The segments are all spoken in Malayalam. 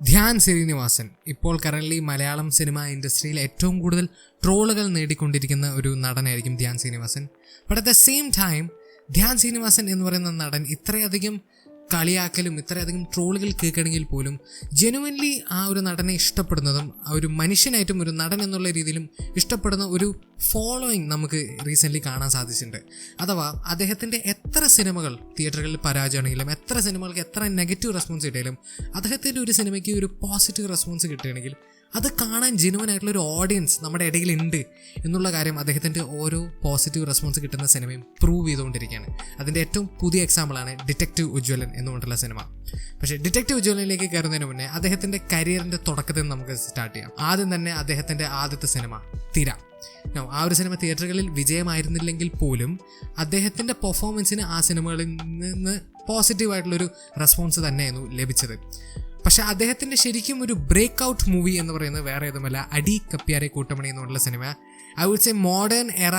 ധ്യാൻ ശ്രീനിവാസൻ ഇപ്പോൾ കറൻറ്റ്ലി മലയാളം സിനിമ ഇൻഡസ്ട്രിയിൽ ഏറ്റവും കൂടുതൽ ട്രോളുകൾ നേടിക്കൊണ്ടിരിക്കുന്ന ഒരു നടനായിരിക്കും Dhyan Sreenivasan. But at the same time Dhyan Sreenivasan എന്ന് പറയുന്ന നടൻ ഇത്രയധികം കളിയാക്കലും ഇത്രയധികം ട്രോളുകൾ കേൾക്കണമെങ്കിൽ പോലും ജെനുവൻലി ആ ഒരു നടനെ ഇഷ്ടപ്പെടുന്നതും ആ ഒരു മനുഷ്യനായിട്ടും ഒരു നടൻ എന്നുള്ള രീതിയിലും ഇഷ്ടപ്പെടുന്ന ഒരു ഫോളോയിങ് നമുക്ക് റീസെൻ്റ്ലി കാണാൻ സാധിച്ചിട്ടുണ്ട്. അഥവാ അദ്ദേഹത്തിൻ്റെ എത്ര സിനിമകൾ തിയേറ്ററുകളിൽ പരാജയമാണെങ്കിലും എത്ര സിനിമകൾക്ക് എത്ര നെഗറ്റീവ് റെസ്പോൺസ് കിട്ടിയാലും അദ്ദേഹത്തിൻ്റെ ഒരു സിനിമയ്ക്ക് ഒരു പോസിറ്റീവ് റെസ്പോൺസ് കിട്ടുകയാണെങ്കിൽ അത് കാണാൻ ജെനുവൻ ആയിട്ടുള്ള ഒരു ഓഡിയൻസ് നമ്മുടെ ഇടയിലുണ്ട് എന്നുള്ള കാര്യം അദ്ദേഹത്തിൻ്റെ ഓരോ പോസിറ്റീവ് റെസ്പോൺസ് കിട്ടുന്ന സിനിമയും പ്രൂവ് ചെയ്തുകൊണ്ടിരിക്കുകയാണ്. അതിൻ്റെ ഏറ്റവും പുതിയ എക്സാമ്പിളാണ് ഡിറ്റക്റ്റീവ് ഉജ്ജ്വലൻ എന്നുകൊണ്ടുള്ള സിനിമ. പക്ഷേ ഡിറ്റക്റ്റീവ് ഉജ്ജ്വലനിലേക്ക് കയറുന്നതിന് മുന്നേ അദ്ദേഹത്തിൻ്റെ കരിയറിൻ്റെ തുടക്കത്തിൽ നമുക്ക് സ്റ്റാർട്ട് ചെയ്യാം. ആദ്യം തന്നെ അദ്ദേഹത്തിൻ്റെ ആദ്യത്തെ സിനിമ തിര. ആ ഒരു സിനിമ തിയേറ്ററുകളിൽ വിജയമായിരുന്നില്ലെങ്കിൽ പോലും അദ്ദേഹത്തിൻ്റെ പെർഫോമൻസിന് ആ സിനിമകളിൽ നിന്ന് പോസിറ്റീവായിട്ടുള്ളൊരു റെസ്പോൺസ് തന്നെയായിരുന്നു ലഭിച്ചത്. പക്ഷേ അദ്ദേഹത്തിൻ്റെ ശരിക്കും ഒരു ബ്രേക്ക് ഔട്ട് മൂവി എന്ന് പറയുന്നത് വേറെ ഏതുമല്ല അടി കപ്പ്യാരെ കൂട്ടമണി എന്നുള്ള സിനിമ. I would say modern era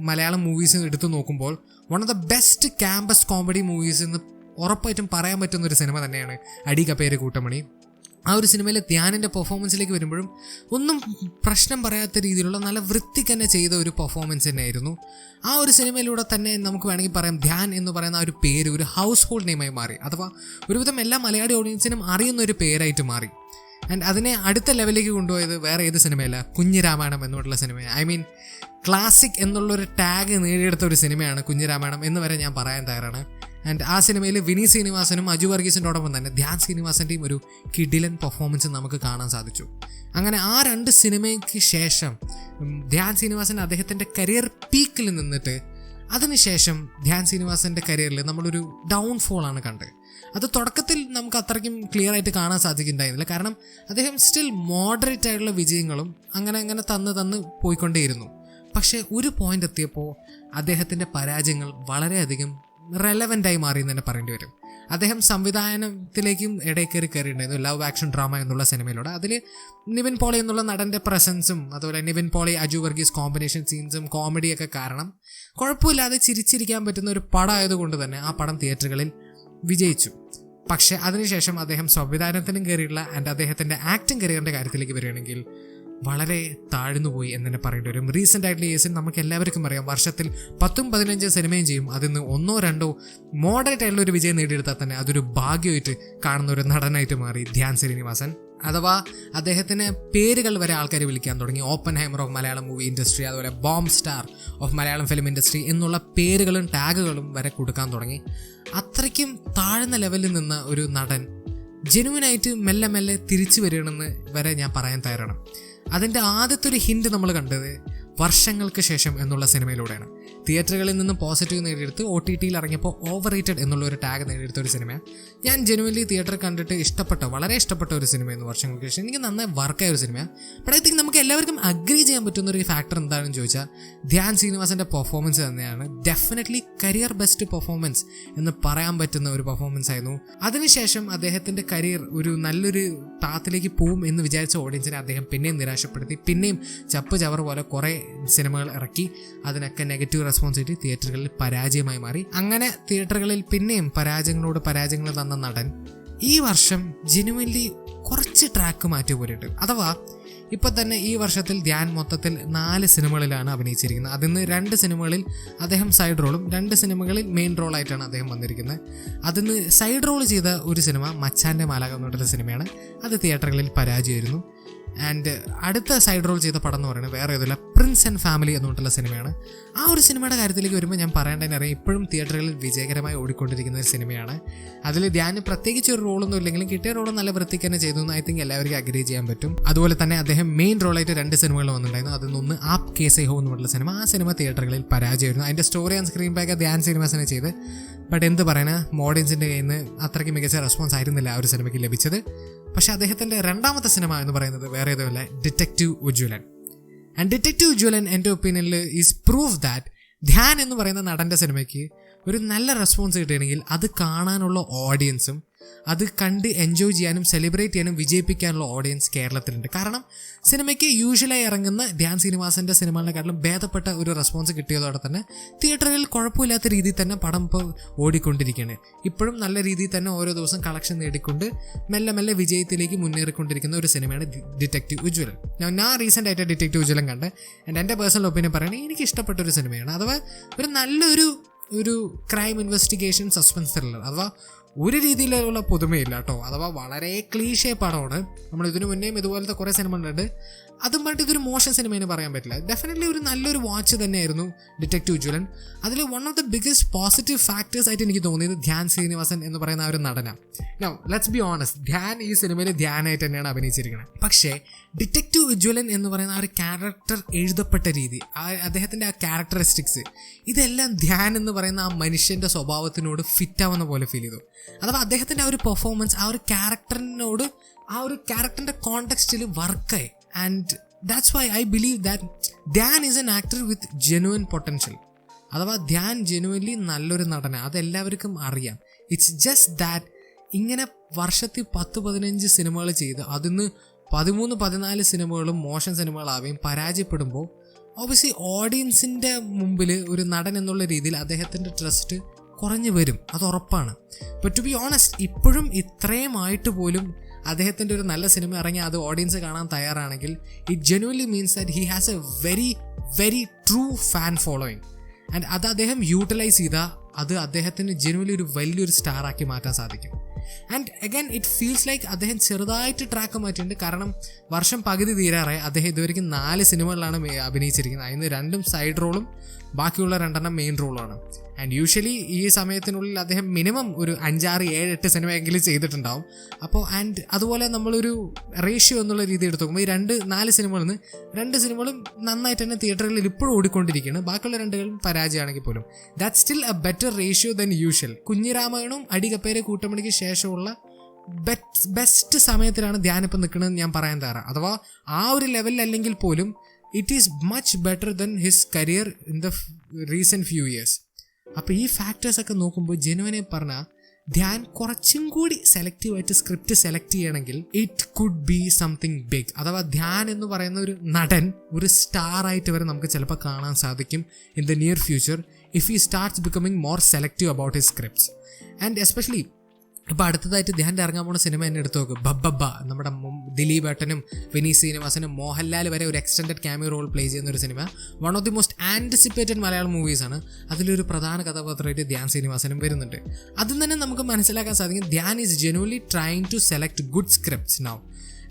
Malayalam movies എടുത്തു നോക്കുമ്പോൾ one of the best campus comedy movies എന്ന് ഉറപ്പായിട്ടും പറയാൻ പറ്റുന്ന ഒരു സിനിമ തന്നെയാണ് അടി കപ്പ്യാരെ കൂട്ടമണി. ആ ഒരു സിനിമയിലെ ധ്യാനിൻ്റെ പെർഫോമൻസിലേക്ക് വരുമ്പോഴും ഒന്നും പ്രശ്നം പറയാത്ത രീതിയിലുള്ള നല്ല വൃത്തിക്ക് തന്നെ ചെയ്ത ഒരു പെർഫോമൻസ് തന്നെയായിരുന്നു. ആ ഒരു സിനിമയിലൂടെ തന്നെ നമുക്ക് വേണമെങ്കിൽ പറയാം ധ്യാൻ എന്ന് പറയുന്ന ആ ഒരു പേര് ഒരു ഹൗസ് ഹോൾഡ് നെയിമായി മാറി. അഥവാ ഒരുവിധം എല്ലാ മലയാളി ഓഡിയൻസിനും അറിയുന്ന ഒരു പേരായിട്ട് മാറി. ആൻഡ് അതിനെ അടുത്ത ലെവലിലേക്ക് കൊണ്ടുപോയത് വേറെ ഏത് സിനിമയല്ല, കുഞ്ഞിരാമായണം എന്നുള്ള സിനിമ. ഐ മീൻ ക്ലാസിക് എന്നുള്ളൊരു ടാഗ് നേടിയെടുത്ത ഒരു സിനിമയാണ് കുഞ്ഞിരാമായണം എന്ന് വരെ ഞാൻ പറയാൻ തയ്യാറാണ്. ആൻഡ് ആ സിനിമയിൽ വിനീത് ശ്രീനിവാസനും അജു വർഗീസിൻ്റെയോടൊപ്പം തന്നെ ധ്യാൻ ശ്രീനിവാസൻ്റെയും ഒരു കിടിലൻ പെർഫോമൻസ് നമുക്ക് കാണാൻ സാധിച്ചു. അങ്ങനെ ആ രണ്ട് സിനിമയ്ക്ക് ശേഷം ധ്യാൻ ശ്രീനിവാസൻ അദ്ദേഹത്തിൻ്റെ കരിയർ പീക്കിൽ നിന്നിട്ട് അതിനുശേഷം ധ്യാൻ ശ്രീനിവാസൻ്റെ കരിയറിൽ നമ്മളൊരു ഡൗൺഫോളാണ് കണ്ടത്. അത് തുടക്കത്തിൽ നമുക്ക് അത്രയ്ക്കും ക്ലിയർ ആയിട്ട് കാണാൻ സാധിക്കുന്നുണ്ടായിരുന്നില്ല. കാരണം അദ്ദേഹം സ്റ്റിൽ മോഡറേറ്റ് ആയിട്ടുള്ള വിജയങ്ങളും അങ്ങനെ തന്ന് പോയിക്കൊണ്ടേയിരുന്നു. പക്ഷേ ഒരു പോയിന്റ് എത്തിയപ്പോൾ അദ്ദേഹത്തിൻ്റെ പരാജയങ്ങൾ വളരെയധികം റെലവൻ്റായി മാറി എന്ന് തന്നെ പറയേണ്ടി വരും. അദ്ദേഹം സംവിധാനത്തിലേക്കും ഇടയിൽ കയറിയിട്ടുണ്ടായിരുന്നു ലവ് ആക്ഷൻ ഡ്രാമ എന്നുള്ള സിനിമയിലൂടെ. അതിൽ നിവിൻ പോളി എന്നുള്ള നടൻ്റെ പ്രസൻസും അതുപോലെ നിവിൻ പോളി അജു വർഗീസ് കോമ്പിനേഷൻ സീൻസും കോമഡിയൊക്കെ കാരണം കുഴപ്പമില്ലാതെ ചിരിച്ചിരിക്കാൻ പറ്റുന്ന ഒരു പടം ആയതുകൊണ്ട് തന്നെ ആ പടം തിയേറ്ററുകളിൽ വിജയിച്ചു. പക്ഷേ അതിനുശേഷം അദ്ദേഹം സംവിധാനത്തിനും കയറിയിട്ടുള്ള ആൻഡ് അദ്ദേഹത്തിൻ്റെ ആക്ടിങ് കരിയറിൻ്റെ കാര്യത്തിലേക്ക് വരികയാണെങ്കിൽ വളരെ താഴ്ന്നുപോയി എന്ന് തന്നെ പറയേണ്ടി വരും. റീസെൻ്റ് ആയിട്ടുള്ള കേസിൽ നമുക്ക് എല്ലാവർക്കും അറിയാം, വർഷത്തിൽ 10-15 സിനിമയും ചെയ്യും. അതിൽ നിന്ന് 1-2 മോഡറേറ്റ് ആയിട്ടുള്ള ഒരു വിജയം നേടിയെടുത്താൽ തന്നെ അതൊരു ഭാഗ്യമായിട്ട് കാണുന്ന ഒരു നടനായിട്ട് മാറി ധ്യാൻ ശ്രീനിവാസൻ. അഥവാ അദ്ദേഹത്തിന് പേരുകൾ വരെ ആൾക്കാർ വിളിക്കാൻ തുടങ്ങി. Oppenheimer of Malayalam movie industry, അതുപോലെ bomb star of Malayalam film industry എന്നുള്ള പേരുകളും ടാഗുകളും വരെ കൊടുക്കാൻ തുടങ്ങി. അത്രയ്ക്കും താഴ്ന്ന ലെവലിൽ നിന്ന ഒരു നടൻ ജെനുവിനായിട്ട് മെല്ലെ മെല്ലെ തിരിച്ചു വരികയാണെന്ന് വരെ ഞാൻ പറയാൻ തയ്യാറാണ്. അതിൻ്റെ ആദ്യത്തെ ഒരു ഹിൻഡ് നമ്മൾ കണ്ടത് വർഷങ്ങൾക്ക് ശേഷം എന്നുള്ള സിനിമയിലൂടെയാണ്. തിയേറ്ററുകളിൽ നിന്നും പോസിറ്റീവ് നേടിയെടുത്ത് OTTയിൽ ഇറങ്ങിയപ്പോൾ ഓവർ റേറ്റഡ് എന്നുള്ള ഒരു ടാഗ് നേടിയെടുത്ത ഒരു സിനിമ. ഞാൻ ജെനുവൻലി തിയേറ്റർ കണ്ടിട്ട് വളരെ ഇഷ്ടപ്പെട്ട ഒരു സിനിമയെന്ന് വർഷങ്ങൾക്ക് ശേഷം എനിക്ക് നന്നായി വർക്കായ ഒരു സിനിമ. ബട്ട് ഐ തിങ്ക് നമുക്ക് എല്ലാവർക്കും അഗ്രി ചെയ്യാൻ പറ്റുന്ന ഒരു ഫാക്ടർ എന്താണെന്ന് ചോദിച്ചാൽ ധ്യാൻ ശ്രീനിവാസൻ്റെ പെർഫോമൻസ് തന്നെയാണ്. ഡെഫിനറ്റ്ലി കരിയർ ബെസ്റ്റ് പെർഫോമൻസ് എന്ന് പറയാൻ പറ്റുന്ന ഒരു പെർഫോമൻസ് ആയിരുന്നു. അതിനുശേഷം അദ്ദേഹത്തിൻ്റെ കരിയർ ഒരു നല്ലൊരു പാത്തിലേക്ക് പോവും എന്ന് വിചാരിച്ച ഓഡിയൻസിനെ അദ്ദേഹം പിന്നെയും നിരാശപ്പെടുത്തി. പിന്നെയും ചപ്പ് ചവർ പോലെ കുറേ സിനിമകൾ ഇറക്കി. അതിനൊക്കെ നെഗറ്റീവ് റെസ്പോൺസ് കിട്ടി പരാജയങ്ങളിൽ പരാജയമായി മാറി. അങ്ങനെ തിയേറ്ററുകളിൽ പിന്നെയും പരാജയങ്ങൾ തന്ന നടൻ ഈ വർഷം ജെനുവൻലി കുറച്ച് ട്രാക്ക് മാറ്റി പോയിട്ട്. അഥവാ ഇപ്പം തന്നെ ഈ വർഷത്തിൽ ധ്യാൻ മൊത്തത്തിൽ 4 സിനിമകളിലാണ് അഭിനയിച്ചിരിക്കുന്നത്. അതിൽ നിന്ന് 2 സിനിമകളിൽ അദ്ദേഹം സൈഡ് റോളും 2 സിനിമകളിൽ മെയിൻ റോളായിട്ടാണ് അദ്ദേഹം വന്നിരിക്കുന്നത്. അതിൽ നിന്ന് സൈഡ് റോൾ ചെയ്ത ഒരു സിനിമ മച്ചാൻ്റെ മാലാഖ എന്ന് പറഞ്ഞിട്ടുള്ള സിനിമയാണ്. അത് തിയേറ്ററുകളിൽ പരാജയമായിരുന്നു. ആൻഡ് അടുത്ത സൈഡ് റോൾ ചെയ്ത പടം എന്ന് പറയുന്നത് വേറെ ഏതല്ല പ്രിൻസ് ആൻഡ് ഫാമിലി എന്ന് പറഞ്ഞിട്ടുള്ള സിനിമയാണ്. ആ ഒരു സിനിമയുടെ കാര്യത്തിലേക്ക് വരുമ്പോൾ ഞാൻ പറയേണ്ടതിന് അറിയാം, ഇപ്പോഴും തിയേറ്ററുകളിൽ വിജയകരമായി ഓടിക്കൊണ്ടിരിക്കുന്ന ഒരു സിനിമയാണ്. അതിൽ ധ്യാൻ പ്രത്യേകിച്ച് ഒരു റോളൊന്നും ഇല്ലെങ്കിലും കിട്ടിയ റോൾ നല്ല വൃത്തിക്ക് തന്നെ ചെയ്തു എന്ന് ഐ തിങ്ക് എല്ലാവർക്കും അഗ്രി ചെയ്യാൻ പറ്റും. അതുപോലെ തന്നെ അദ്ദേഹം മെയിൻ റോളായിട്ട് 2 സിനിമകൾ വന്നിട്ടുണ്ടായിരുന്നു. അതിൽ നിന്ന് ആപ് കേസേ ഹോ എന്ന് പറഞ്ഞിട്ടുള്ള സിനിമ. ആ സിനിമ തിയേറ്ററുകളിൽ പരാജയമായിരുന്നു. അതിൻ്റെ സ്റ്റോറി ആൻഡ് സ്ക്രീൻ പ്ലേ ഒക്കെ ധ്യാൻ ശ്രീനിവാസനെ ചെയ്ത്. ബട്ട് എന്ത് പറയാനാ, ഓഡിയൻസിൻ്റെ കയ്യിൽ നിന്ന് അത്രയ്ക്ക് മികച്ച റെസ്പോൺസ് ആയിരുന്നില്ല ആ ഒരു സിനിമയ്ക്ക് ലഭിച്ചത്. പക്ഷേ അദ്ദേഹത്തിൻ്റെ രണ്ടാമത്തെ സിനിമ എന്ന് പറയുന്നത് വേറെ ഏതുമല്ല detective Ujjwalan. And detective Ujjwalan എൻ്റെ ഒപ്പീനിയനിൽ ഈസ് പ്രൂഫ് ദാറ്റ് ധ്യാൻ എന്ന് പറയുന്ന നടൻ്റെ സിനിമയ്ക്ക് ഒരു നല്ല റെസ്പോൺസ് കിട്ടുകയാണെങ്കിൽ അത് കാണാനുള്ള ഓഡിയൻസും അത് കണ്ട് എൻജോയ് ചെയ്യാനും സെലിബ്രേറ്റ് ചെയ്യാനും വിജയിപ്പിക്കാനുള്ള ഓഡിയൻസ് കേരളത്തിലുണ്ട്. കാരണം സിനിമയ്ക്ക് യൂഷ്വലായി ഇറങ്ങുന്ന ധ്യാൻ ശ്രീനിവാസൻ്റെ സിനിമകളെക്കാട്ടിലും ഭേദപ്പെട്ട ഒരു റെസ്പോൺസ് കിട്ടിയതോടെ തന്നെ തിയേറ്ററുകളിൽ കുഴപ്പമില്ലാത്ത രീതിയിൽ തന്നെ പടം ഇപ്പോൾ ഓടിക്കൊണ്ടിരിക്കുകയാണ്. ഇപ്പോഴും നല്ല രീതിയിൽ തന്നെ ഓരോ ദിവസം കളക്ഷൻ നേടിക്കൊണ്ട് മെല്ലെ മെല്ലെ വിജയത്തിലേക്ക് മുന്നേറിക്കൊണ്ടിരിക്കുന്ന ഒരു സിനിമയാണ് ഡിറ്റക്റ്റീവ് ഉജ്ജ്വലൻ. ഞാൻ റീസെൻ്റ് ആയിട്ട് ഡിറ്റക്റ്റീവ് ഉജ്ജ്വലൻ കണ്ട് എൻ്റെ പേഴ്സണൽ ഒപ്പീനിയൻ പറയുകയാണെങ്കിൽ എനിക്ക് ഇഷ്ടപ്പെട്ട ഒരു സിനിമയാണ്. അഥവാ ഒരു നല്ലൊരു ക്രൈം ഇൻവെസ്റ്റിഗേഷൻ സസ്പെൻസ് ത്രില്ലർ. അഥവാ ഒരു രീതിയിലുള്ള പുതുമയില്ല കേട്ടോ. അഥവാ വളരെ ക്ലീഷേ പടമാണ്. നമ്മൾ ഇതിനു മുന്നേയും ഇതുപോലത്തെ കുറേ സിനിമകളുണ്ട്. അതും പറഞ്ഞിട്ട് ഇതൊരു മോശം സിനിമയെന്ന് പറയാൻ പറ്റില്ല. ഡെഫിനറ്റ്ലി ഒരു നല്ലൊരു വാച്ച് തന്നെയായിരുന്നു ഡിറ്റക്റ്റീവ് ഉജ്ജ്വലൻ. അതിൽ one of the biggest positive factors ആയിട്ട് എനിക്ക് തോന്നിയത് ധ്യാൻ ശ്രീനിവാസൻ എന്ന് പറയുന്ന ആ ഒരു നടനാണ്. Now let's be honest, Dhyan ഈ സിനിമയിൽ ധ്യാനായിട്ട് തന്നെയാണ് അഭിനയിച്ചിരിക്കുന്നത്. പക്ഷേ ഡിറ്റക്റ്റീവ് ഉജ്ജ്വലൻ എന്ന് പറയുന്ന ആ ഒരു ക്യാരക്ടർ എഴുതപ്പെട്ട രീതി, അദ്ദേഹത്തിൻ്റെ ആ ക്യാരക്ടറിസ്റ്റിക്സ്, ഇതെല്ലാം ധ്യാൻ എന്ന് പറയുന്ന ആ മനുഷ്യൻ്റെ സ്വഭാവത്തിനോട് ഫിറ്റ് ആവുന്ന പോലെ ഫീൽ ചെയ്തു. അഥവാ അദ്ദേഹത്തിൻ്റെ ആ ഒരു പെർഫോമൻസ് ആ ഒരു ക്യാരക്ടറിനോട് ആ ഒരു ക്യാരക്ടറിൻ്റെ കോണ്ടെക്സ്റ്റിൽ വർക്കായി. And that's why I believe that Dhyan is an actor with genuine potential. അഥവാ ധ്യാൻ ജെനുവൻലി നല്ലൊരു നടനാണ്, അതെല്ലാവർക്കും അറിയാം. ഇറ്റ്സ് ജസ്റ്റ് ദാറ്റ് ഇങ്ങനെ വർഷത്തിൽ 10-15 സിനിമകൾ ചെയ്ത് അതിന്ന് 13-14 സിനിമകളും മോശം സിനിമകളാവുകയും പരാജയപ്പെടുമ്പോൾ ഒബ്വിയസ്ലി ഓഡിയൻസിൻ്റെ മുമ്പിൽ ഒരു നടൻ എന്നുള്ള രീതിയിൽ അദ്ദേഹത്തിൻ്റെ ട്രസ്റ്റ് കുറഞ്ഞു വരും, അത് ഉറപ്പാണ്. ബട്ട് ടു ബി ഓണസ്റ്റ്, ഇപ്പോഴും ഇത്രയുമായിട്ട് പോലും അദ്ദേഹത്തിൻ്റെ ഒരു നല്ല സിനിമ ഇറങ്ങി അത് ഓഡിയൻസ് കാണാൻ തയ്യാറാണെങ്കിൽ it genuinely means that he has A very very true fan following. And അത് അദ്ദേഹം യൂട്ടിലൈസ് ചെയ്താൽ അത് അദ്ദേഹത്തിന് ജെനുവൻലി ഒരു വലിയൊരു സ്റ്റാറാക്കി മാറ്റാൻ സാധിക്കും. And again it feels like അദ്ദേഹം ചെറുതായിട്ട് ട്രാക്ക് മാറ്റിയിട്ടുണ്ട്. കാരണം വർഷം പകുതി തീരാറായി. അദ്ദേഹം ഇതുവരെയ്ക്കും 4 സിനിമകളിലാണ് അഭിനയിച്ചിരിക്കുന്നത്. അതിന് 2 സൈഡ് റോളും ബാക്കിയുള്ള 2 മെയിൻ റോളാണ്. ആൻഡ് യൂഷ്വലി ഈ സമയത്തിനുള്ളിൽ അദ്ദേഹം മിനിമം ഒരു 5, 6, 7, 8 സിനിമയെങ്കിലും ചെയ്തിട്ടുണ്ടാവും. അപ്പോൾ ആൻഡ് അതുപോലെ നമ്മളൊരു റേഷ്യോ എന്നുള്ള രീതി എടുത്ത് നോക്കുമ്പോൾ ഈ 4 സിനിമകളിൽ നിന്ന് 2 സിനിമകളും നന്നായിട്ട് തന്നെ തിയേറ്ററുകളിൽ ഇപ്പോഴും ഓടിക്കൊണ്ടിരിക്കുകയാണ്. ബാക്കിയുള്ള 2 പരാജയമാണെങ്കിൽ പോലും that still a better ratio than usual. കുഞ്ഞിരാമായണവും അടികപ്പേരെ കൂട്ടമണിക്ക് ശേഷമുള്ള ബെസ്റ്റ് സമയത്തിലാണ് ധ്യാൻ ഇപ്പം നിൽക്കണമെന്ന് ഞാൻ പറയാൻ തയ്യാറാണ്. അഥവാ ആ ഒരു ലെവലിലല്ലെങ്കിൽ പോലും it is much better than his career in the recent few years. അപ്പോൾ ഈ ഫാക്ടേഴ്സൊക്കെ നോക്കുമ്പോൾ ജെനുവനെ പറഞ്ഞാൽ ധ്യാൻ കുറച്ചും കൂടി സെലക്റ്റീവായിട്ട് സ്ക്രിപ്റ്റ് സെലക്ട് ചെയ്യണമെങ്കിൽ it could be something big. അഥവാ ധ്യാൻ എന്ന് പറയുന്ന ഒരു നടൻ ഒരു സ്റ്റാർ ആയിട്ട് വരെ നമുക്ക് ചിലപ്പോൾ കാണാൻ സാധിക്കും in the near future if he starts becoming more selective about his scripts. And especially ഇപ്പോൾ അടുത്തതായിട്ട് ധ്യാൻ്റെ ഇറങ്ങാൻ പോകുന്ന സിനിമ തന്നെ എടുത്ത് നോക്ക്, ബബ്ബബ്ബ. നമ്മുടെ ദിലീപ് ഏട്ടനും വിനീത് ശ്രീനിവാസനും മോഹൻലാൽ വരെ ഒരു എക്സ്റ്റൻഡഡ് ക്യാമിയോ റോൾ പ്ലേ ചെയ്യുന്ന ഒരു cinema. One of the most anticipated Malayalam മൂവീസാണ്. അതിലൊരു പ്രധാന കഥാപാത്രമായിട്ട് ധ്യാൻ ശ്രീനിവാസനും വരുന്നുണ്ട്. അതിൽ തന്നെ നമുക്ക് മനസ്സിലാക്കാൻ സാധിക്കും Dhyan is genuinely trying to select good scripts now.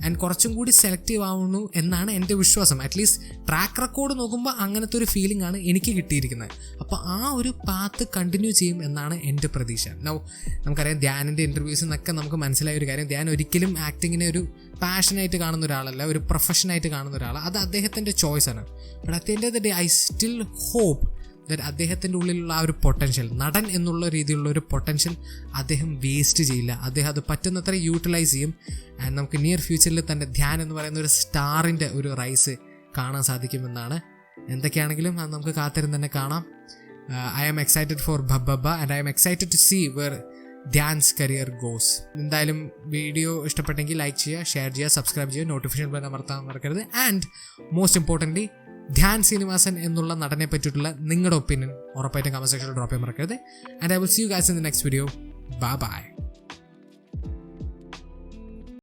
And കുറച്ചും കൂടി സെലക്റ്റീവ് ആവുന്നു എന്നാണ് എൻ്റെ വിശ്വാസം. അറ്റ്ലീസ്റ്റ് ട്രാക്ക് റെക്കോർഡ് നോക്കുമ്പോൾ അങ്ങനത്തെ ഒരു ഫീലിംഗ് ആണ് എനിക്ക് കിട്ടിയിരിക്കുന്നത്. അപ്പോൾ ആ ഒരു പാത്ത് കണ്ടിന്യൂ ചെയ്യും എന്നാണ് എൻ്റെ പ്രതീക്ഷ. നൗ നമുക്കറിയാം ധ്യാനിൻ്റെ ഇൻ്റർവ്യൂസിൽ നിന്നൊക്കെ നമുക്ക് മനസ്സിലായ ഒരു കാര്യം, ധ്യാൻ ഒരിക്കലും ആക്ടിങ്ങിനെ ഒരു പാഷനായിട്ട് കാണുന്ന ഒരാളല്ല, ഒരു പ്രൊഫഷനായിട്ട് കാണുന്ന ഒരാളാണ്. അത് അദ്ദേഹത്തിൻ്റെ ചോയ്സാണ്. But at the end of the day I still hope that അദ്ദേഹത്തിൻ്റെ ഉള്ളിലുള്ള ആ ഒരു പൊട്ടൻഷ്യൽ, നടൻ എന്നുള്ള രീതിയിലുള്ള ഒരു പൊട്ടൻഷ്യൽ അദ്ദേഹം വേസ്റ്റ് ചെയ്യില്ല. അദ്ദേഹം അത് പറ്റുന്നത്ര യൂട്ടിലൈസ് ചെയ്യും. ആൻഡ് നമുക്ക് നിയർ ഫ്യൂച്ചറിൽ തന്നെ ധ്യാൻ എന്ന് പറയുന്ന ഒരു സ്റ്റാറിൻ്റെ ഒരു റൈസ് കാണാൻ സാധിക്കുമെന്നാണ്. എന്തൊക്കെയാണെങ്കിലും അത് നമുക്ക് കാത്തിരുന്ന് തന്നെ കാണാം. ഐ ആം എക്സൈറ്റഡ് ഫോർ ബബ്ബബ്ബ and I am excited to see where Dhyan's career goes. എന്തായാലും വീഡിയോ ഇഷ്ടപ്പെട്ടെങ്കിൽ ലൈക്ക് ചെയ്യുക, ഷെയർ ചെയ്യുക, സബ്സ്ക്രൈബ് ചെയ്യുക, നോട്ടിഫിക്കേഷൻ ബട്ടൺ അമർത്താൻ മറക്കരുത്. And most importantly Dhyan Sreenivasan എന്നുള്ള നടനെ പറ്റിയിട്ടുള്ള നിങ്ങളുടെ ഒപ്പീനിയൻ ഉറപ്പായിട്ടും കമന്റ് സെക്ഷനിൽ ഡ്രോപ്പ് ചെയ്യാൻ മറക്കരുത്. And I will see you guys in the next video. Bye by.